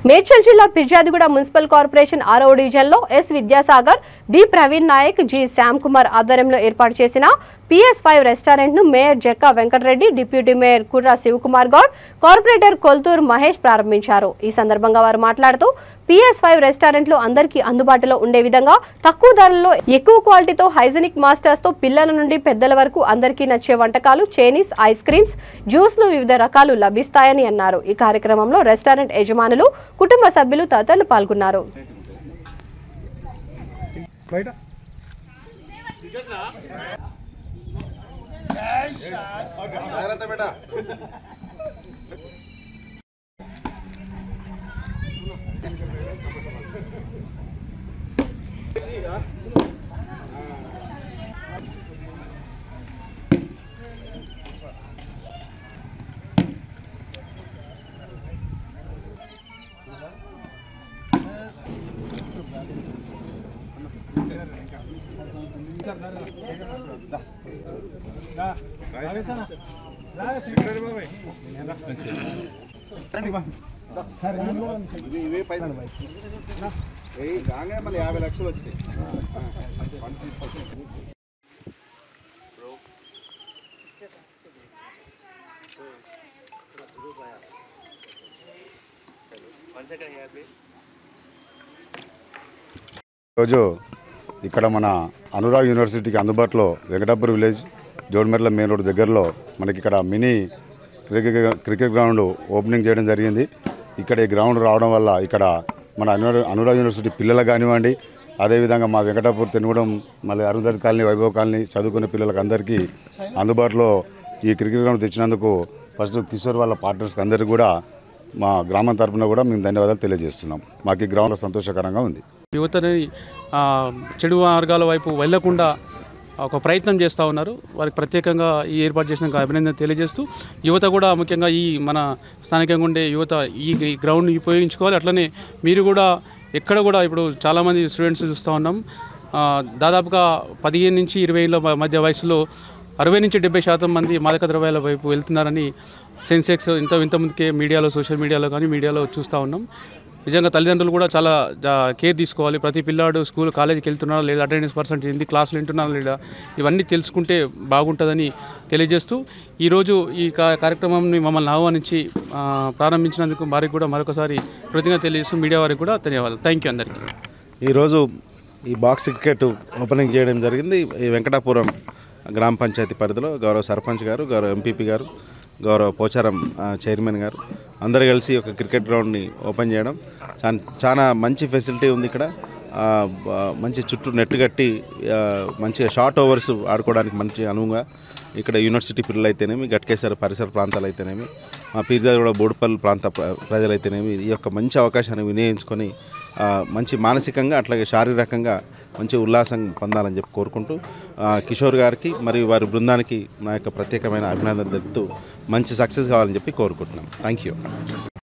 మేడ్చల్ జిల్లా Peerzadiguda municipal corporation 6వ డివిజన్లో S Vidyasagar, B Praveen Nayak, G Shyam Kumar ఆధ్వర్యంలో ఏర్పాటు చేసిన PS5 రెస్టారెంట్ ను mayor Jakka Venkatareddy, deputy mayor Kurra Sivakumar Goud, corporator Kolthur Mahesh ప్రారంభించారు. ఈ సందర్భంగా వారు మాట్లాడుతూ PS5 రెస్టారెంట్లు అందరికీ అందుబాటులో ఉండే విధంగా తక్కువ ధరల్లో ఎక్కువ క్వాలిటీతో హైజీనిక్ మాస్టర్స్ తో పిల్లల నుండి పెద్దల వరకు అందరికీ నచ్చే వంటకాలు, చైనీస్, ఐస్ క్రీమ్స్, జ్యూస్లు వివిధ రకాలు లభిస్తాయని అన్నారు. ఈ కార్యక్రమంలో రెస్టారెంట్ యజమానులు, కుటుంబ సభ్యులు తదితరులు పాల్గొన్నారు. మళ్ళీ 50 లక్షలు వచ్చినాయి. రోజు ఇక్కడ మన అనురాగ్ యూనివర్సిటీకి అందుబాటులో వెంకటాపూర్ విలేజ్ జోడ్మెర్ల మెయిన్ రోడ్ దగ్గరలో మనకి ఇక్కడ మినీ క్రికెట్ గ్రౌండ్ ఓపెనింగ్ చేయడం జరిగింది. ఇక్కడ ఈ గ్రౌండ్ రావడం వల్ల ఇక్కడ మన అనురాగ్ యూనివర్సిటీ పిల్లలకు కానివ్వండి, అదేవిధంగా మా వెంకటాపూర్ తెనుగూడెం, మళ్ళీ అరుంధతి కాలనీ, వైభవ్ కాలనీ చదువుకునే పిల్లలకు అందరికీ అందుబాటులో ఈ క్రికెట్ గ్రౌండ్ తెచ్చినందుకు ఫస్ట్ కిషోర్ వాళ్ళ పార్ట్నర్స్కి అందరికీ కూడా మా గ్రామం తరఫున కూడా మేము ధన్యవాదాలు తెలియజేస్తున్నాం. మాకు ఈ గ్రౌండ్లో సంతోషకరంగా ఉంది. యువతని చెడు మార్గాల వైపు వెళ్లకుండా ఒక ప్రయత్నం చేస్తూ ఉన్నారు. వారికి ప్రత్యేకంగా ఈ ఏర్పాటు చేసిన అభినందన తెలియజేస్తూ యువత కూడా ముఖ్యంగా ఈ మన స్థానికంగా ఉండే యువత ఈ గ్రౌండ్ని ఉపయోగించుకోవాలి. అట్లనే మీరు కూడా ఎక్కడ కూడా ఇప్పుడు చాలామంది స్టూడెంట్స్ చూస్తూ ఉన్నాం, దాదాపుగా 15 నుంచి 20 ఏళ్ళ మధ్య వయసులో 60 నుంచి 70% మంది మాదక ద్రవ్యాల వైపు వెళ్తున్నారని సెన్సెక్స్ ఇంతమందికే మీడియాలో, సోషల్ మీడియాలో కానీ మీడియాలో చూస్తూ ఉన్నాం. నిజంగా తల్లిదండ్రులు కూడా చాలా కేర్ తీసుకోవాలి. ప్రతి పిల్లాడు స్కూల్, కాలేజీకి వెళ్తున్నారా లేదా, అటెండెన్స్ పర్సెంట్ ఏంది, క్లాసులు వింటున్నారా లేదా, ఇవన్నీ తెలుసుకుంటే బాగుంటుందని తెలియజేస్తూ ఈరోజు ఈ కార్యక్రమాన్ని మమ్మల్ని ఆహ్వానించి ప్రారంభించినందుకు వారికి కూడా మరొకసారి కృతజ్ఞత తెలియజేస్తూ మీడియా వారికి కూడా ధన్యవాదాలు. థ్యాంక్ యూ అందరికీ. ఈరోజు ఈ బాక్స్ క్రికెట్ ఓపెనింగ్ చేయడం జరిగింది. ఈ వెంకటాపురం గ్రామ పంచాయతీ పరిధిలో గౌరవ సర్పంచ్ గారు, గౌరవ ఎంపీపీ గారు, గౌరవ పోచారం చైర్మన్ గారు అందరూ కలిసి ఒక క్రికెట్ గ్రౌండ్ని ఓపెన్ చేయడం చాలా మంచి ఫెసిలిటీ ఉంది. ఇక్కడ మంచి చుట్టూ నెట్ కట్టి మంచిగా షార్ట్ ఓవర్స్ ఆడుకోవడానికి మంచి అనువుగా ఇక్కడ యూనివర్సిటీ పిల్లలు అయితేనేమి, గట్కేశ్వర పరిసర ప్రాంతాలు అయితేనేమి, మా పీర్జాదిగూడ బోడుపల్లి ప్రాంత ప్రజలైతేనేమి ఈ యొక్క మంచి అవకాశాన్ని వినియోగించుకొని మంచి మానసికంగా అట్లాగే శారీరకంగా మంచి ఉల్లాసం పొందాలని చెప్పి కోరుకుంటూ కిషోర్ గారికి మరియు వారి బృందానికి నా యొక్క ప్రత్యేకమైన అభినందనలు తెలుపుతూ మంచి సక్సెస్ కావాలని చెప్పి కోరుకుంటున్నాం. Thank you.